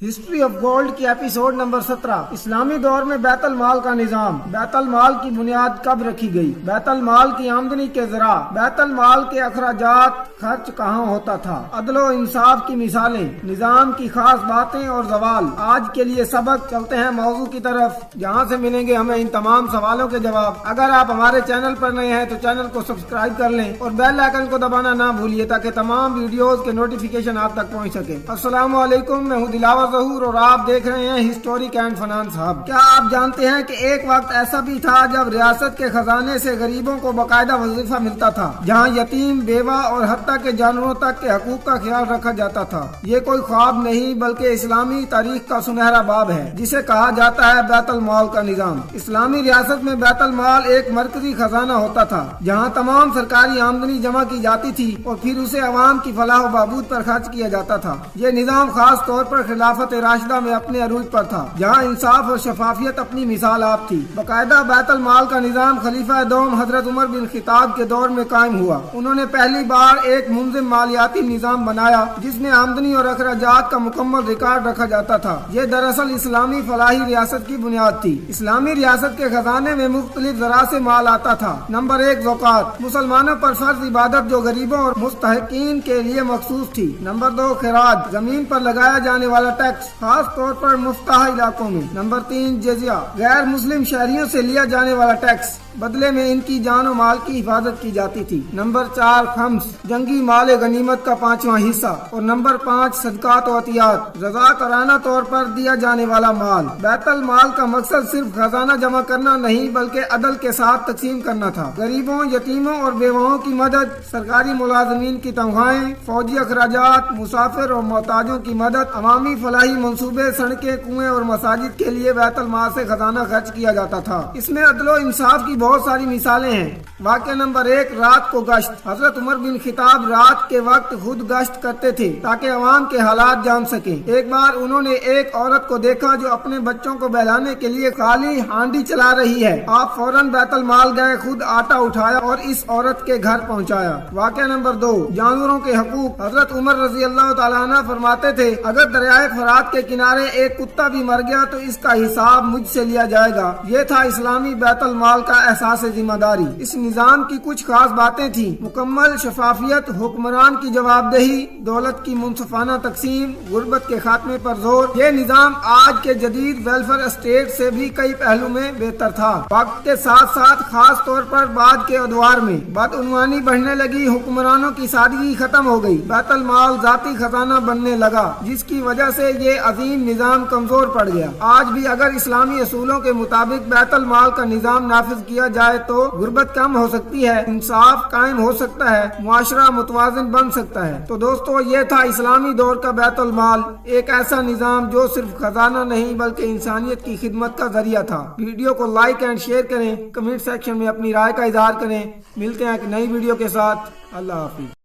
History of gold کی episode number 17۔ اسلامی دور میں بیت المال کا نظام۔ بیت المال کی بنیاد کب رکھی گئی؟ بیت المال کی آمدنی کے ذرائع۔ بیت المال کے اخراجات خرچ کہاں ہوتا تھا؟ عدل و انصاف کی مثالیں، نظام کی خاص باتیں اور زوال۔ آج کے لیے سبق، چلتے ہیں موضوع کی طرف جہاں سے ملیں گے ہمیں ان تمام سوالوں کے جواب۔ اگر آپ ہمارے چینل پر نئے ہیں تو چینل کو سبسکرائب کر لیں اور بیل آئیکن کو دبانا نہ بھولیے تاکہ تمام ویڈیوز کے نوٹیفیکیشن آپ تک پہنچ سکے۔ السلام علیکم، میں ہوں دلاور ظہور اور آپ دیکھ رہے ہیں ہسٹورک اینڈ فنانس ہب۔ کیا آپ جانتے ہیں کہ ایک وقت ایسا بھی تھا جب ریاست کے خزانے سے غریبوں کو باقاعدہ وظیفہ ملتا تھا، جہاں یتیم، بیوہ اور حتیٰ کہ جانوروں تک کے حقوق کا خیال رکھا جاتا تھا؟ یہ کوئی خواب نہیں بلکہ اسلامی تاریخ کا سنہرا باب ہے جسے کہا جاتا ہے بیت المال کا نظام۔ اسلامی ریاست میں بیت المال ایک مرکزی خزانہ ہوتا تھا جہاں تمام سرکاری آمدنی جمع کی جاتی تھی اور پھر اسے عوام کی فلاح و بہبود پر خرچ کیا جاتا تھا۔ یہ نظام خاص طور پر خلافت راشدہ میں اپنے عروج پر تھا، جہاں انصاف اور شفافیت اپنی مثال آپ تھی۔ باقاعدہ بیت المال کا نظام خلیفہ دوم حضرت عمر بن خطاب کے دور میں قائم ہوا۔ انہوں نے پہلی بار ایک منظم مالیاتی نظام بنایا جس میں آمدنی اور اخراجات کا مکمل ریکارڈ رکھا جاتا تھا۔ یہ دراصل اسلامی فلاحی ریاست کی بنیاد تھی۔ اسلامی ریاست کے خزانے میں مختلف ذرائع سے مال آتا تھا۔ نمبر 1، زکوٰۃ، مسلمانوں پر فرض عبادت جو غریبوں اور مستحقین کے لیے مخصوص تھی۔ نمبر 2، خراج، زمین پر لگایا جانے والا ٹیکس، خاص طور پر مفتاح علاقوں میں۔ نمبر 3، جزیہ، غیر مسلم شہریوں سے لیا جانے والا ٹیکس، بدلے میں ان کی جان و مال کی حفاظت کی جاتی تھی۔ نمبر 4، خمس، جنگی مال غنیمت کا 5واں حصہ۔ اور نمبر 5، صدقات و عطیات، رضاکارانہ طور پر دیا جانے والا مال۔ بیت المال کا مقصد صرف خزانہ جمع کرنا نہیں بلکہ عدل کے ساتھ تقسیم کرنا تھا۔ غریبوں، یتیموں اور بیواؤں کی مدد، سرکاری ملازمین کی تنخواہیں، فوجی اخراجات، مسافر اور محتاجوں کی مدد، عوامی فلاحی منصوبے، سڑکیں، کنویں اور مساجد کے لیے بیت المال سے خزانہ خرچ کیا جاتا تھا۔ اس میں عدل و انصاف کی بہت ساری مثالیں ہیں۔ واقعہ نمبر 1، رات کو گشت۔ حضرت عمر بن خطاب رات کے وقت خود گشت کرتے تھے تاکہ عوام کے حالات جان سکیں۔ ایک بار انہوں نے ایک عورت کو دیکھا جو اپنے بچوں کو بہلانے کے لیے خالی ہانڈی چلا رہی ہے۔ آپ فوراً بیت المال گئے، خود آٹا اٹھایا اور اس عورت کے گھر پہنچایا۔ واقعہ نمبر 2، جانوروں کے حقوق۔ حضرت عمر رضی اللہ تعالیٰ عنہ فرماتے تھے، اگر دریائے فرات کے کنارے ایک کتا بھی مر گیا تو اس کا حساب مجھ سے لیا جائے گا۔ یہ تھا اسلامی بیت المال کا احساس ذمہ داری۔ اس نظام کی کچھ خاص باتیں تھیں: مکمل شفافیت، حکمران کی جواب دہی، دولت کی منصفانہ تقسیم، غربت کے خاتمے پر زور۔ یہ نظام آج کے جدید ویلفیئر اسٹیٹ سے بھی کئی پہلو میں بہتر تھا۔ وقت کے ساتھ ساتھ خاص طور پر بعد کے ادوار میں بدعنوانی بڑھنے لگی، حکمرانوں کی سادگی ختم ہو گئی، بیت المال ذاتی خزانہ بننے لگا جس کی وجہ سے یہ عظیم نظام کمزور پڑ گیا۔ آج بھی اگر اسلامی اصولوں کے مطابق بیت المال کا نظام نافذ کیا جائے تو غربت کم ہو سکتی ہے، انصاف قائم ہو سکتا ہے، معاشرہ متوازن بن سکتا ہے۔ تو دوستو، یہ تھا اسلامی دور کا بیت المال، ایک ایسا نظام جو صرف خزانہ نہیں بلکہ انسانیت کی خدمت کا ذریعہ تھا۔ ویڈیو کو لائک اینڈ شیئر کریں، کمنٹ سیکشن میں اپنی رائے کا اظہار کریں۔ ملتے ہیں ایک نئی ویڈیو کے ساتھ۔ اللہ حافظ۔